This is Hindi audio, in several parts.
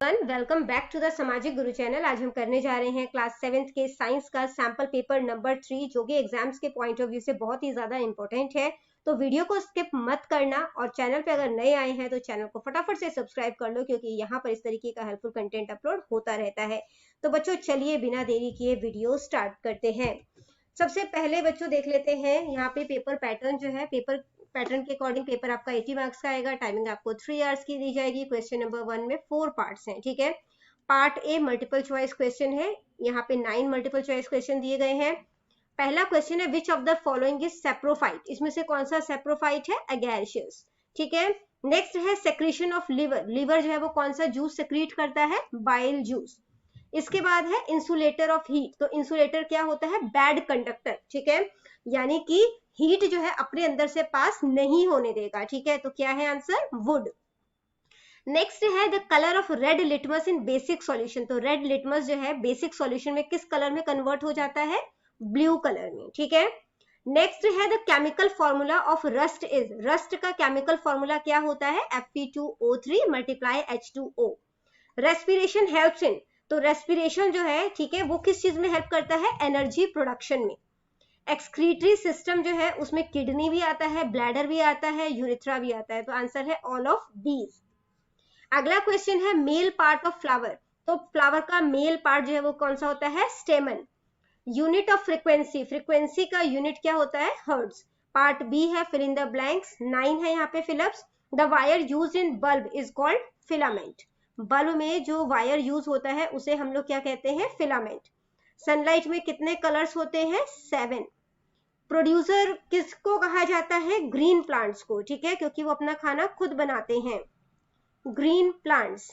वेलकम बैक टू द सामाजिक गुरु चैनल। आज हम करने जा रहे हैं क्लास 7th के साइंस का सैंपल पेपर नंबर 3, जो कि एग्जाम्स के पॉइंट ऑफ व्यू से बहुत ही ज्यादा इंपॉर्टेंट है। तो वीडियो को स्किप मत करना और चैनल पे अगर नए आए हैं तो चैनल को फटाफट से सब्सक्राइब कर लो, क्योंकि यहाँ पर इस तरीके का हेल्पफुल कंटेंट अपलोड होता रहता है। तो बच्चों चलिए बिना देरी किए वीडियो स्टार्ट करते हैं। सबसे पहले बच्चों देख लेते हैं यहाँ पे पेपर पैटर्न जो है। पेपर पैटर्न के अकॉर्डिंग पेपर आपका 80 मार्क्स का आएगा। टाइमिंग आपको 3 आवर्स की दी जाएगी। क्वेश्चन नंबर 1 में 4 पार्ट्स हैं, ठीक है। Part A multiple choice question है। यहाँ पे 9 मल्टीपल चॉइस क्वेश्चन दिए गए हैं। पहला क्वेश्चन है which of the following is saprophyte. इसमें से कौन सा सेप्रोफाइट है? एगेरियस, ठीक है। नेक्स्ट है सेक्रीशन ऑफ लिवर। लिवर जो है वो कौन सा जूस सेक्रीट करता है? Bile juice. इसके बाद है इंसुलेटर ऑफ हीट। तो इंसुलेटर क्या होता है? बैड कंडक्टर, ठीक है, यानी कि हीट जो है अपने अंदर से पास नहीं होने देगा, ठीक है। तो क्या है आंसर? वुड। नेक्स्ट है the colour of red litmus in basic solution. तो रेड लिटमस जो है बेसिक सॉल्यूशन में किस कलर में कन्वर्ट हो जाता है? ब्लू कलर में, ठीक है। नेक्स्ट है the chemical formula of rust is. Rust का केमिकल फॉर्मूला क्या होता है? Fe2O3 multiply H2O। Respiration helps in. तो रेस्पिरेशन जो है, ठीक है, वो किस चीज में हेल्प करता है? एनर्जी प्रोडक्शन में। एक्सक्रीटरी सिस्टम जो है उसमें किडनी भी आता है, ब्लैडर भी आता है, यूरिथ्रा भी आता है। तो आंसर है ऑल ऑफ दीज। अगला क्वेश्चन है मेल पार्ट ऑफ फ्लावर। तो फ्लावर का मेल पार्ट जो है वो कौन सा होता है? स्टेमन। Unit of frequency. फ्रीक्वेंसी का यूनिट क्या होता है? हर्ट्ज। पार्ट बी है फिल इन द ब्लैंक्स। 9 है यहाँ पे fill-ups. The wire use in bulb is called filament. Bulb में जो वायर यूज होता है उसे हम लोग क्या कहते हैं? फिलामेंट। सनलाइट में कितने कलर्स होते हैं? 7। प्रोड्यूसर किसको कहा जाता है? ग्रीन प्लांट्स को, ठीक है, क्योंकि वो अपना खाना खुद बनाते हैं। Green plants.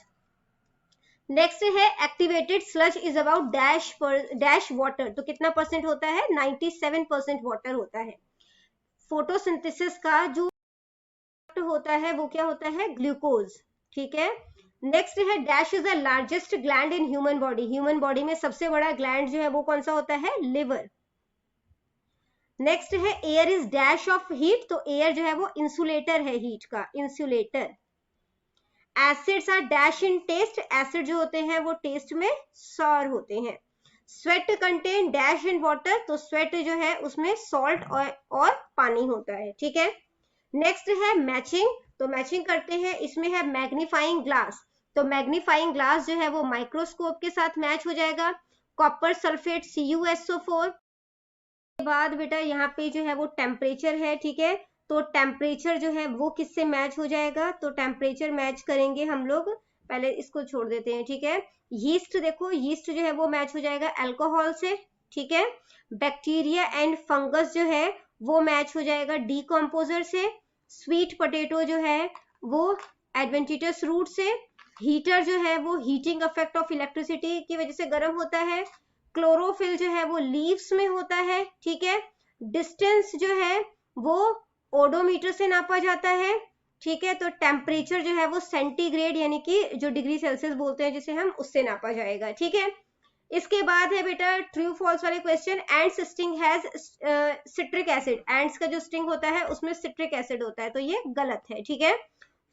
नेक्स्ट है activated sludge is about dash water. तो कितना परसेंट होता है? 97% वाटर होता है। फोटोसिंथेसिस का जो होता है वो क्या होता है? ग्लूकोज, ठीक है। नेक्स्ट है dash is the largest gland in human body. Human body में सबसे बड़ा ग्लैंड जो है वो कौन सा होता है? लिवर। नेक्स्ट है air is dash of heat. तो एयर जो है वो इंसुलेटर है हीट का, insulator. Acids are dash in taste. Acid जो होते हैं वो टेस्ट में सॉर होते हैं। Sweat contain dash in water. तो स्वेट जो है उसमें सॉल्ट और पानी होता है, ठीक है। नेक्स्ट है मैचिंग। तो मैचिंग करते हैं, इसमें है मैग्नीफाइंग ग्लास। तो मैग्नीफाइंग ग्लास जो है वो माइक्रोस्कोप के साथ मैच हो जाएगा। कॉपर सल्फेट CuSO4 के बाद बेटा यहाँ पे जो है वो टेम्परेचर है, ठीक है। तो टेम्परेचर जो है वो किससे मैच हो जाएगा? तो टेम्परेचर मैच करेंगे हम लोग, पहले इसको छोड़ देते हैं, ठीक है। यीस्ट, देखो यीस्ट जो है वो मैच हो जाएगा अल्कोहल से, ठीक है। बैक्टीरिया एंड फंगस जो है वो मैच हो जाएगा डीकम्पोजर से। स्वीट पोटैटो जो है वो एडवेंटिटस रूट से। हीटर जो है वो हीटिंग इफेक्ट ऑफ इलेक्ट्रिसिटी की वजह से गर्म होता है। क्लोरोफिल जो है वो लीव्स में होता है, ठीक है। डिस्टेंस जो है वो ओडोमीटर से नापा जाता है, ठीक है। तो टेम्परेचर जो है वो सेंटीग्रेड यानी कि जो डिग्री सेल्सियस बोलते हैं जिसे हम, उससे नापा जाएगा, ठीक है। इसके बाद है बेटा ट्रू फॉल्स वाले question. Ends sting has citric acid. Ends का जो स्टिंग होता है उसमें सिट्रिक एसिड होता है, तो ये गलत है, ठीक है,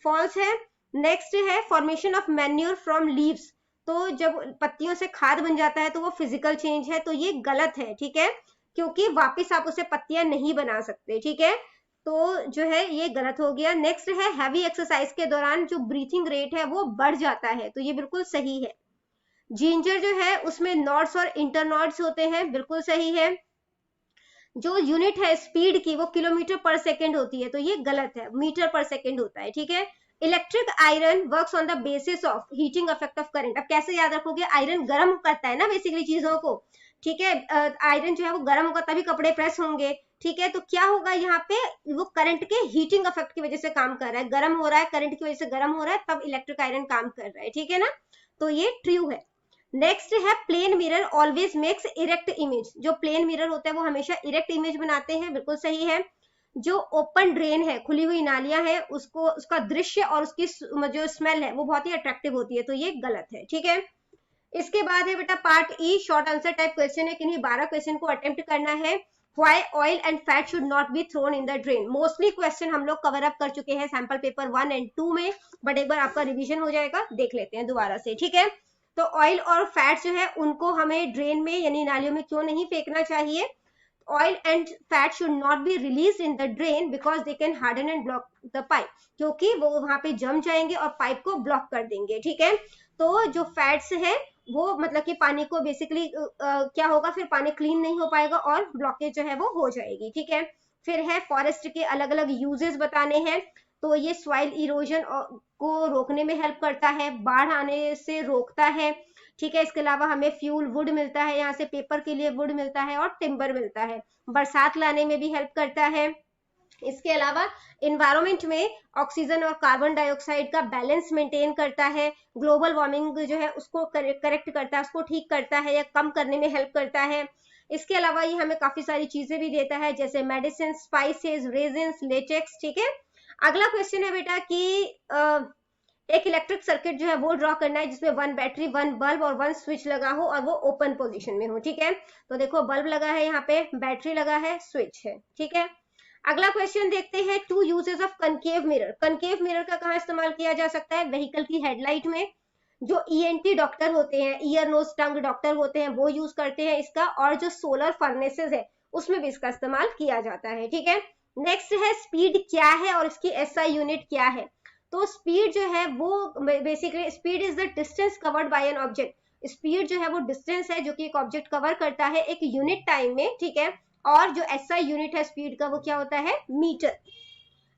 फॉल्स है। नेक्स्ट है formation of manure from leaves. तो जब पत्तियों से खाद बन जाता है तो वो फिजिकल चेंज है, तो ये गलत है, ठीक है, क्योंकि वापस आप उसे पत्तियां नहीं बना सकते, ठीक है। तो जो है ये गलत हो गया। नेक्स्ट है हैवी एक्सरसाइज के दौरान जो ब्रीथिंग रेट है वो बढ़ जाता है, तो ये बिल्कुल सही है। जिंजर जो है उसमें नॉट्स और इंटरनॉट्स होते हैं, बिल्कुल सही है। जो यूनिट है स्पीड की वो किलोमीटर पर सेकेंड होती है, तो ये गलत है, मीटर पर सेकेंड होता है, ठीक है। Electric iron works on the basis of heating effect of current. अब कैसे याद रखोगे? आयरन गर्म करता है ना बेसिकली चीजों को, ठीक है। आयरन जो है वो गर्म होगा तभी कपड़े प्रेस होंगे, ठीक है। तो क्या होगा यहाँ पे? वो करंट के हीटिंग इफेक्ट की वजह से काम कर रहा है, गर्म हो रहा है, करंट की वजह से गर्म हो रहा है, तब इलेक्ट्रिक आयरन काम कर रहा है, ठीक है ना। तो ये ट्रू है। नेक्स्ट है plane mirror always makes erect image. जो प्लेन मिरर होता है वो हमेशा इरेक्ट इमेज बनाते हैं, बिल्कुल सही है। जो ओपन ड्रेन है, खुली हुई नालियां है, उसको उसका दृश्य और उसकी जो स्मेल है वो बहुत ही अट्रैक्टिव होती है, तो ये गलत है, ठीक है। इसके बाद है बेटा पार्ट ई शॉर्ट आंसर टाइप क्वेश्चन है। किन्हीं 12 क्वेश्चन को अटेम्प्ट करना है। Why oil and fat should not be thrown in the drain. Mostly question हम लोग कवर अप कर चुके हैं सैंपल पेपर 1 एंड 2 में, बट एक बार आपका रिवीजन हो जाएगा, देख लेते हैं दोबारा से, ठीक है। तो ऑयल और फैट जो है उनको हमें ड्रेन में यानी नालियों में क्यों नहीं फेंकना चाहिए? oil and fat should not be released in the drain because they can harden and block the pipe, क्योंकि वो वहां पे जम जाएंगे और पाइप को ब्लॉक कर देंगे, ठीक है। तो जो फैट्स है वो मतलब कि पानी को बेसिकली क्या होगा, फिर पानी क्लीन नहीं हो पाएगा और ब्लॉकेज जो है वो हो जाएगी, ठीक है। फिर है फॉरेस्ट के अलग अलग यूजेस बताने हैं। तो ये सॉइल इरोजन को रोकने में हेल्प करता है, बाढ़ आने से रोकता है, ठीक है। इसके अलावा हमें फ्यूल वुड मिलता है, यहाँ से पेपर के लिए वुड मिलता है और टिम्बर मिलता है, बरसात लाने में भी हेल्प करता है। इसके अलावा इन्वायरमेंट में ऑक्सीजन और कार्बन डाइऑक्साइड का बैलेंस मेंटेन करता है, ग्लोबल वार्मिंग जो है उसको करेक्ट करता है, उसको ठीक करता है या कम करने में हेल्प करता है। इसके अलावा ये हमें काफी सारी चीजें भी देता है, जैसे मेडिसिन, स्पाइसेस, रेजिन्स, लेटेक्स, ठीक है। अगला क्वेश्चन है बेटा कि एक इलेक्ट्रिक सर्किट जो है वो ड्रॉ करना है जिसमें 1 बैटरी, 1 बल्ब और 1 स्विच लगा हो और वो ओपन पोजीशन में हो, ठीक है। तो देखो बल्ब लगा है, यहाँ पे बैटरी लगा है, स्विच है, ठीक है। अगला क्वेश्चन देखते हैं, 2 uses of concave mirror. Concave mirror का कहाँ इस्तेमाल किया जा सकता है? व्हीकल की हेडलाइट में। जो ईएनटी डॉक्टर होते हैं, ईयर नोज टंग डॉक्टर होते हैं, वो यूज करते हैं इसका, और जो सोलर फर्नेसेस है उसमें भी इसका इस्तेमाल किया जाता है, ठीक है। नेक्स्ट है स्पीड क्या है और इसकी एसआई यूनिट क्या है? तो स्पीड जो है वो basically speed is the distance covered by an object. Speed जो है वो डिस्टेंस है जो कि एक ऑब्जेक्ट कवर करता है एक यूनिट टाइम में, ठीक है। और जो एसआई यूनिट है स्पीड का वो क्या होता है? मीटर।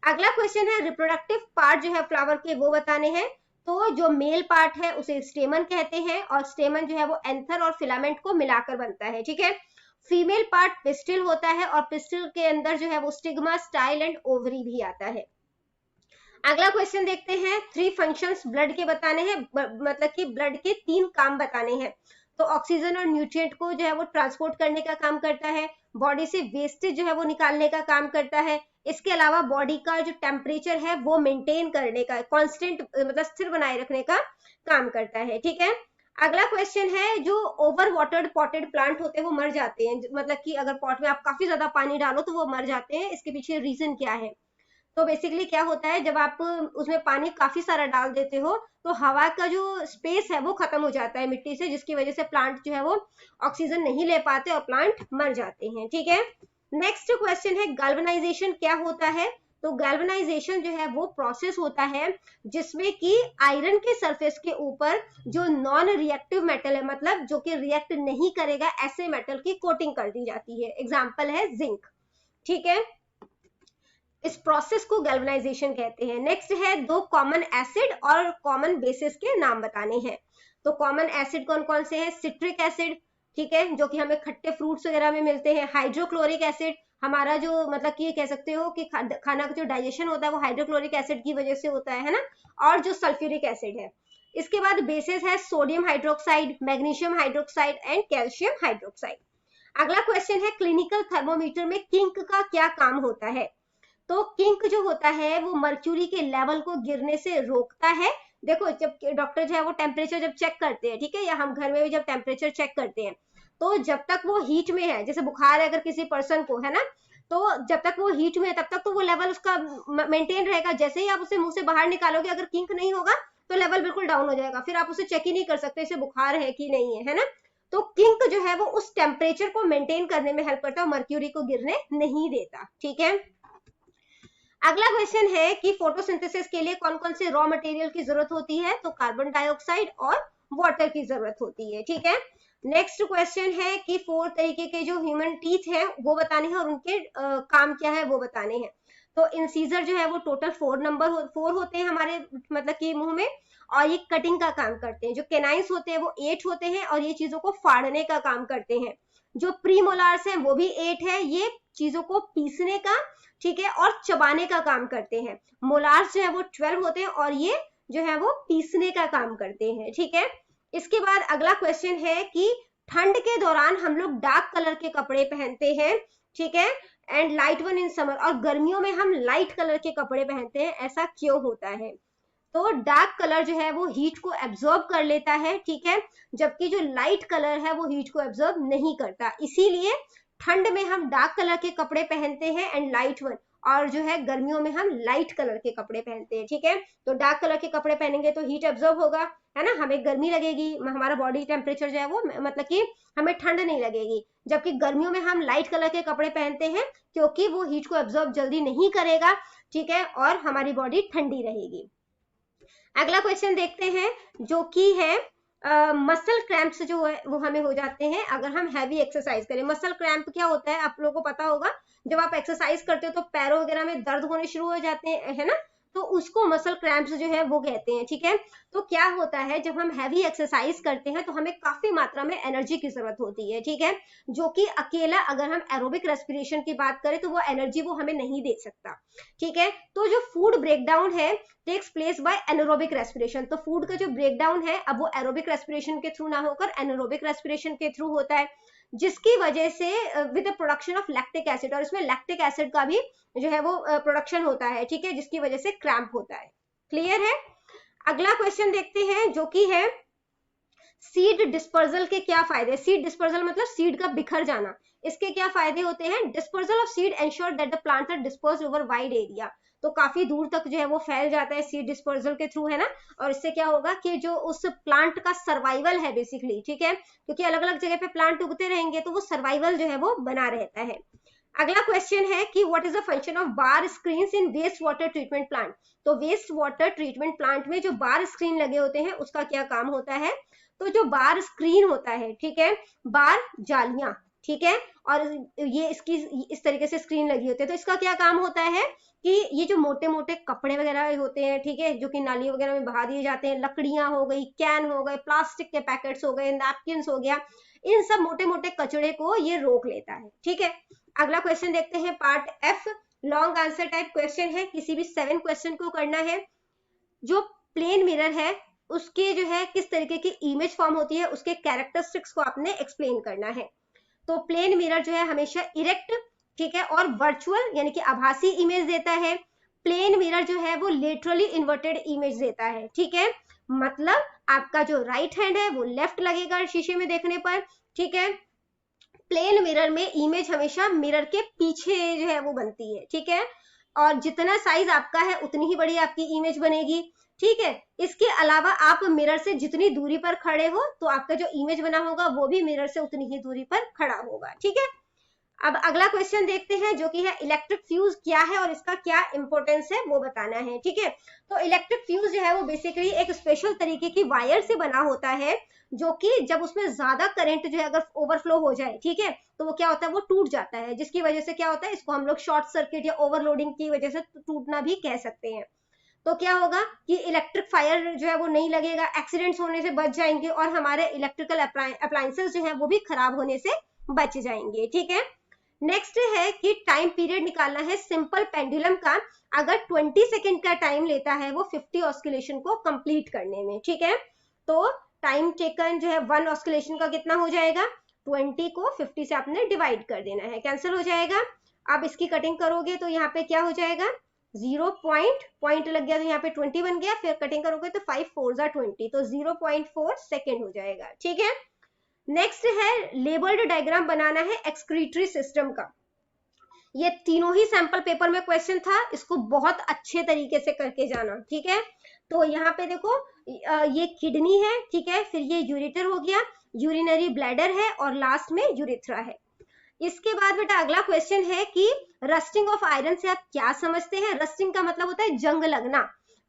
अगला क्वेश्चन है रिप्रोडक्टिव पार्ट जो है फ्लावर के वो बताने हैं। तो जो मेल पार्ट है उसे स्टेमन कहते हैं और स्टेमन जो है वो एंथर और फिलामेंट को मिलाकर बनता है, ठीक है। फीमेल पार्ट पिस्टिल होता है और पिस्टिल के अंदर जो है वो स्टिग्मा, स्टाइल एंड ओवरी भी आता है। अगला क्वेश्चन देखते हैं, 3 फंक्शंस ब्लड के बताने हैं, मतलब कि ब्लड के 3 काम बताने हैं। तो ऑक्सीजन और न्यूट्रिएंट को जो है वो ट्रांसपोर्ट करने का काम करता है, बॉडी से वेस्टेज जो है वो निकालने का काम करता है। इसके अलावा बॉडी का जो टेम्परेचर है वो मेंटेन करने का, कांस्टेंट मतलब स्थिर बनाए रखने का काम करता है, ठीक है। अगला क्वेश्चन है, जो ओवर वाटर्ड पॉटेड प्लांट होते हैं वो मर जाते हैं, मतलब कि अगर पॉट में आप काफी ज्यादा पानी डालो तो वो मर जाते हैं, इसके पीछे रीजन क्या है? तो बेसिकली क्या होता है, जब आप उसमें पानी काफी सारा डाल देते हो तो हवा का जो स्पेस है वो खत्म हो जाता है मिट्टी से, जिसकी वजह से प्लांट जो है वो ऑक्सीजन नहीं ले पाते और प्लांट मर जाते हैं, ठीक है। नेक्स्ट क्वेश्चन है गैल्वेनाइजेशन क्या होता है? तो गैल्वेनाइजेशन जो है वो प्रोसेस होता है जिसमें कि आयरन के सरफेस के ऊपर जो नॉन रिएक्टिव मेटल है, मतलब जो कि रिएक्ट नहीं करेगा, ऐसे मेटल की कोटिंग कर दी जाती है। एग्जांपल है जिंक, ठीक है। इस प्रोसेस को गैल्वेनाइजेशन कहते हैं। नेक्स्ट है 2 कॉमन एसिड और कॉमन बेसिस के नाम बताने हैं। तो कॉमन एसिड कौन कौन से हैं? सिट्रिक एसिड, ठीक है, जो कि हमें खट्टे फ्रूट्स वगैरह में मिलते हैं। हाइड्रोक्लोरिक एसिड, हमारा जो मतलब कि कह सकते हो कि खाना का जो डाइजेशन होता है वो हाइड्रोक्लोरिक एसिड की वजह से होता है ना। और जो सल्फ्यूरिक एसिड है। इसके बाद बेसिस है sodium hydroxide, magnesium hydroxide and calcium hydroxide. अगला क्वेश्चन है क्लिनिकल थर्मोमीटर में किंक का क्या काम होता है? तो किंक जो होता है वो मर्क्यूरी के लेवल को गिरने से रोकता है। देखो जब डॉक्टर जो है वो टेम्परेचर जब चेक करते हैं, ठीक है, या हम घर में भी जब टेम्परेचर चेक करते हैं, तो जब तक वो हीट में है, जैसे बुखार है अगर किसी पर्सन को, है ना, तो जब तक वो हीट में है तब तक तो वो लेवल उसका मेंटेन रहेगा। जैसे ही आप उसे मुंह से बाहर निकालोगे, अगर किंक नहीं होगा तो लेवल बिल्कुल डाउन हो जाएगा, फिर आप उसे चेक ही नहीं कर सकते इसे बुखार है कि नहीं है ना। तो किंक जो है वो उस टेम्परेचर को मेंटेन करने में हेल्प करता है, मर्क्यूरी को गिरने नहीं देता, ठीक है। अगला क्वेश्चन है कि फोटोसिंथेसिस के लिए कौन कौन से रॉ मटेरियल की जरूरत होती है? तो कार्बन डाइऑक्साइड और वाटर की जरूरत होती है, ठीक है। नेक्स्ट क्वेश्चन है कि 4 तरीके के जो ह्यूमन टीथ हैं वो बताने हैं और उनके काम क्या है वो बताने हैं। तो इंसीजर जो है वो टोटल 4 होते हैं हमारे मतलब कि मुंह में, और ये कटिंग का काम करते हैं। जो केनाइन्स होते हैं वो 8 होते हैं और ये चीजों को फाड़ने का काम करते हैं। जो प्रीमोलार्स हैं वो भी 8 है, ये चीजों को पीसने का, ठीक है, और चबाने का काम करते हैं। मोलार्स जो है वो 12 होते हैं और ये जो है वो पीसने का काम करते हैं, ठीक है। इसके बाद अगला क्वेश्चन है कि ठंड के दौरान हम लोग डार्क कलर के कपड़े पहनते हैं, ठीक है, and light one in summer, और गर्मियों में हम लाइट कलर के कपड़े पहनते हैं, ऐसा क्यों होता है? तो डार्क कलर जो है वो हीट को एब्जॉर्ब कर लेता है, ठीक है, जबकि जो लाइट कलर है वो हीट को एब्जॉर्ब नहीं करता, इसीलिए ठंड में हम डार्क कलर के कपड़े पहनते हैं एंड लाइट वन, और जो है गर्मियों में हम लाइट कलर के कपड़े पहनते हैं, ठीक है। तो डार्क कलर के कपड़े पहनेंगे तो हीट एब्जॉर्ब होगा, है ना, हमें गर्मी लगेगी, हमारा बॉडी टेम्परेचर जो है वो मतलब कि हमें ठंड नहीं लगेगी। जबकि गर्मियों में हम लाइट कलर के कपड़े पहनते हैं क्योंकि वो हीट को एब्जॉर्ब जल्दी नहीं करेगा, ठीक है, और हमारी बॉडी ठंडी रहेगी। अगला क्वेश्चन देखते हैं जो कि है मसल क्रैम्प्स जो है वो हमें हो जाते हैं अगर हम हैवी एक्सरसाइज करें। मसल क्रैम्प क्या होता है आप लोगों को पता होगा, जब आप एक्सरसाइज करते हो तो पैरों वगैरह में दर्द होने शुरू हो जाते हैं, है ना, तो उसको मसल क्रैम्प्स जो है वो कहते हैं, ठीक है। तो क्या होता है जब हम हैवी एक्सरसाइज करते हैं तो हमें काफी मात्रा में एनर्जी की जरूरत होती है, ठीक है, जो कि अकेला अगर हम एरोबिक रेस्पिरेशन की बात करें तो वो एनर्जी वो हमें नहीं दे सकता, ठीक है। तो जो फूड ब्रेकडाउन है takes place by anaerobic respiration, तो फूड का जो ब्रेकडाउन है अब वो एरोबिक रेस्पिरेशन के थ्रू ना होकर एनारोबिक रेस्पिरेशन के थ्रू होता है, जिसकी वजह से with the production of lactic acid, और इसमें लैक्टिक एसिड का भी जो है वो प्रोडक्शन होता है, ठीक है, जिसकी वजह से क्रैम्प होता है। क्लियर है। अगला क्वेश्चन देखते हैं जो कि है सीड डिस्पर्जल के क्या फायदे। सीड डिस्पर्जल मतलब सीड का बिखर जाना, इसके क्या फायदे होते हैं। Dispersal of seed ensure that the plants are dispersed over wide area, तो काफी दूर तक जो है वो फैल जाता है सीड डिस्पर्जल के थ्रू, है ना, और इससे क्या होगा कि जो उस प्लांट का सर्वाइवल है बेसिकली, ठीक है, क्योंकि अलग अलग जगह पे प्लांट उगते रहेंगे तो वो सर्वाइवल जो है वो बना रहता है। अगला क्वेश्चन है कि what is the function of bar screens in waste water treatment plant, तो वेस्ट वाटर ट्रीटमेंट प्लांट में जो बार स्क्रीन लगे होते हैं उसका क्या काम होता है। तो जो बार स्क्रीन होता है, ठीक है, बार जालियां, ठीक है, और ये इसकी इस तरीके से स्क्रीन लगी होती है, तो इसका क्या काम होता है कि ये जो मोटे मोटे कपड़े वगैरह होते हैं, ठीक है, जो कि नाली वगैरह में बहा दिए जाते हैं, लकड़ियां हो गई, कैन हो गए, प्लास्टिक के पैकेट्स हो गए, नैपकिन हो गया, इन सब मोटे मोटे कचड़े को ये रोक लेता है, ठीक है। अगला क्वेश्चन देखते हैं part F, long answer type question है, किसी भी 7 क्वेश्चन को करना है। जो प्लेन मिरर है उसके जो है किस तरीके की इमेज फॉर्म होती है उसके कैरेक्टरिस्टिक्स को आपने एक्सप्लेन करना है। तो प्लेन मिरर जो है हमेशा इरेक्ट, ठीक है, और वर्चुअल यानी कि आभासी इमेज देता है। प्लेन मिरर जो है वो लेटरली इन्वर्टेड इमेज देता है, ठीक है, मतलब आपका जो राइट हैंड है वो लेफ्ट लगेगा शीशे में देखने पर, ठीक है। प्लेन मिरर में इमेज हमेशा मिरर के पीछे जो है वो बनती है, ठीक है, और जितना साइज आपका है उतनी ही बड़ी आपकी इमेज बनेगी, ठीक है। इसके अलावा आप मिरर से जितनी दूरी पर खड़े हो तो आपका जो इमेज बना होगा वो भी मिरर से उतनी ही दूरी पर खड़ा होगा, ठीक है। अब अगला क्वेश्चन देखते हैं जो कि है इलेक्ट्रिक फ्यूज क्या है और इसका क्या इंपॉर्टेंस है वो बताना है, ठीक है। तो इलेक्ट्रिक फ्यूज जो है वो बेसिकली एक स्पेशल तरीके की वायर से बना होता है, जो कि जब उसमें ज्यादा करंट जो है अगर ओवरफ्लो हो जाए, ठीक है, तो वो क्या होता है वो टूट जाता है, जिसकी वजह से क्या होता है इसको हम लोग शॉर्ट सर्किट या ओवरलोडिंग की वजह से टूटना भी कह सकते हैं। तो क्या होगा कि इलेक्ट्रिक फायर जो है वो नहीं लगेगा, एक्सीडेंट्स होने से बच जाएंगे और हमारे इलेक्ट्रिकल अप्लायंसेस जो है वो भी खराब होने से बच जाएंगे, ठीक है। नेक्स्ट है कि टाइम पीरियड निकालना है सिंपल पेंडुलम का, अगर 20 सेकेंड का टाइम लेता है वो 50 ऑस्किलेशन को कंप्लीट करने में, ठीक है। तो टाइम टेकन जो है 1 ऑस्किलेशन का कितना हो जाएगा, 20 को 50 से आपने डिवाइड कर देना है, कैंसिल हो जाएगा। अब इसकी कटिंग करोगे तो यहाँ पे क्या हो जाएगा, 0 पॉइंट लग गया तो यहाँ पे 20 बन गया, फिर कटिंग करोगे तो 5 4 20, तो 0.4 सेकेंड हो जाएगा, ठीक है। नेक्स्ट है लेबल्ड डायग्राम बनाना है एक्सक्रीटरी सिस्टम का। ये तीनों ही सैंपल पेपर में क्वेश्चन था, इसको बहुत अच्छे तरीके से करके जाना, ठीक है। तो यहाँ पे देखो ये किडनी है, ठीक है, फिर ये यूरेटर हो गया, यूरिनरी ब्लैडर है और लास्ट में यूरेथ्रा है। इसके बाद बेटा अगला क्वेश्चन है कि रस्टिंग ऑफ आयरन से आप क्या समझते हैं। रस्टिंग का मतलब होता है जंग लगना,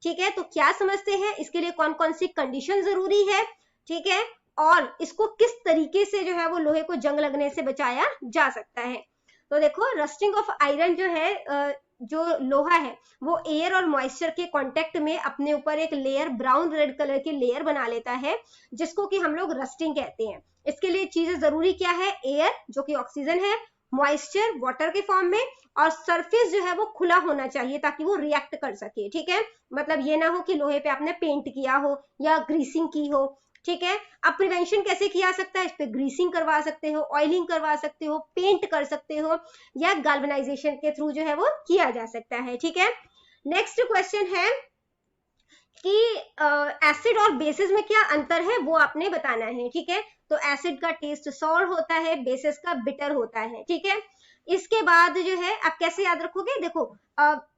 ठीक है, तो क्या समझते हैं, इसके लिए कौन कौन सी कंडीशन जरूरी है, ठीक है, और इसको किस तरीके से जो है वो लोहे को जंग लगने से बचाया जा सकता है। तो देखो रस्टिंग ऑफ आयरन जो है जो लोहा है वो एयर और मॉइस्चर के कांटेक्ट में अपने ऊपर एक लेयर ब्राउन रेड कलर की लेयर बना लेता है, जिसको कि हम लोग रस्टिंग कहते हैं। इसके लिए चीजें जरूरी क्या है, एयर जो कि ऑक्सीजन है, मॉइस्चर वाटर के फॉर्म में, और सरफेस जो है वो खुला होना चाहिए ताकि वो रिएक्ट कर सके, ठीक है। मतलब ये ना हो कि लोहे पे आपने पेंट किया हो या ग्रीसिंग की हो, ठीक है। अब प्रिवेंशन कैसे किया सकता है, इस पे ग्रीसिंग करवा सकते हो, ऑयलिंग करवा सकते हो, पेंट कर सकते हो, या गैल्वेनाइजेशन के थ्रू जो है वो किया जा सकता है, ठीक है। नेक्स्ट क्वेश्चन है कि एसिड और बेसिस में क्या अंतर है वो आपने बताना है, ठीक है। तो एसिड का टेस्ट सॉर होता है, बेसिस का बिटर होता है, ठीक है। इसके बाद जो है आप कैसे याद रखोगे, देखो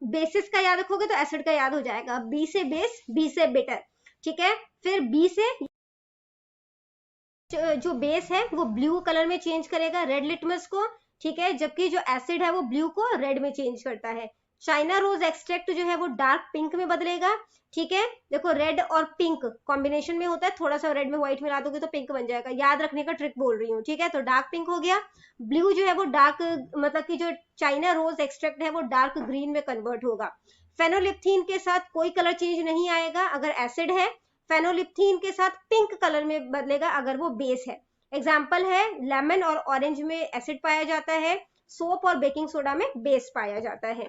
बेसिस का याद रखोगे तो एसिड का याद हो जाएगा, बी से बेस, बी से बिटर, ठीक है। फिर बी से जो बेस है वो ब्लू कलर में चेंज करेगा रेड लिटमस को, ठीक है, जबकि जो एसिड है वो ब्लू को रेड में चेंज करता है। चाइना रोज एक्सट्रैक्ट जो है वो डार्क पिंक में बदलेगा, ठीक है। देखो रेड और पिंक कॉम्बिनेशन में होता है, थोड़ा सा रेड में व्हाइट मिला दोगे तो पिंक बन जाएगा, याद रखने का ट्रिक बोल रही हूँ, ठीक है। तो डार्क पिंक हो गया। ब्लू जो है वो डार्क, मतलब कि जो चाइना रोज एक्सट्रैक्ट है वो डार्क ग्रीन में कन्वर्ट होगा। फेनोलिप्थीन के साथ कोई कलर चेंज नहीं आएगा अगर एसिड है, फेनोलिप्थीन के साथ पिंक कलर में बदलेगा अगर वो बेस है। एग्जाम्पल है लेमन और ऑरेंज में एसिड पाया जाता है, सोप और बेकिंग सोडा में बेस पाया जाता है।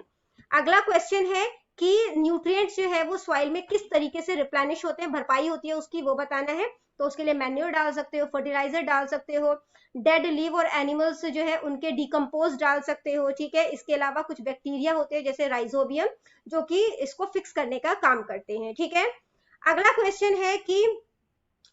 अगला क्वेश्चन है कि न्यूट्रिएंट्स जो है वो सॉइल में किस तरीके से रिप्लेनिश होते हैं, भरपाई होती है उसकी, वो बताना है। तो उसके लिए मैन्योर डाल सकते हो, फर्टिलाइजर डाल सकते हो, डेड लीव और एनिमल्स जो है उनके डिकम्पोज डाल सकते हो, ठीक है। इसके अलावा कुछ बैक्टीरिया होते हैं जैसे राइजोबियम जो कि इसको फिक्स करने का काम करते हैं, ठीक है। अगला क्वेश्चन है कि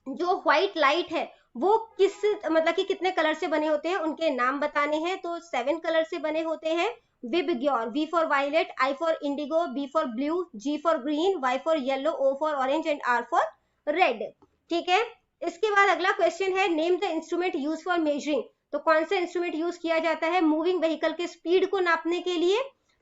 जो व्हाइट लाइट है वो किस, मतलब कि कितने कलर से बने होते हैं, उनके नाम बताने हैं। तो 7 कलर से बने होते हैं। VIBGYOR, V for violet, I for indigo, B for blue, G for green, Y for yellow, O for orange and R for red, ठीक है। इसके बाद अगला क्वेश्चन है name the instrument use for measuring. तो कौन सा इंस्ट्रूमेंट यूज किया जाता है मूविंग व्हीकल के स्पीड को नापने के लिए,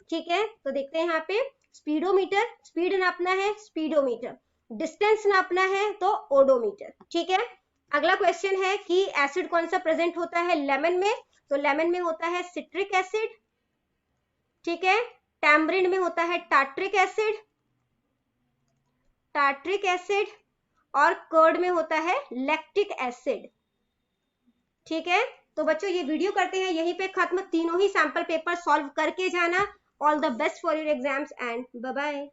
ठीक है। तो देखते हैं यहाँ पे, स्पीडोमीटर, स्पीड नापना है स्पीडोमीटर, डिस्टेंस नापना है तो ओडोमीटर, ठीक है। अगला क्वेश्चन है कि एसिड कौन सा प्रेजेंट होता है लेमन में। तो लेमन में होता है सिट्रिक एसिड, ठीक है। टैमरिंड में होता है टार्ट्रिक एसिड, टार्ट्रिक एसिड, और कर्ड में होता है लैक्टिक एसिड, ठीक है। तो बच्चों ये वीडियो करते हैं यहीं पे खत्म, तीनों ही सैंपल पेपर सॉल्व करके जाना। All the best for your exams and bye bye.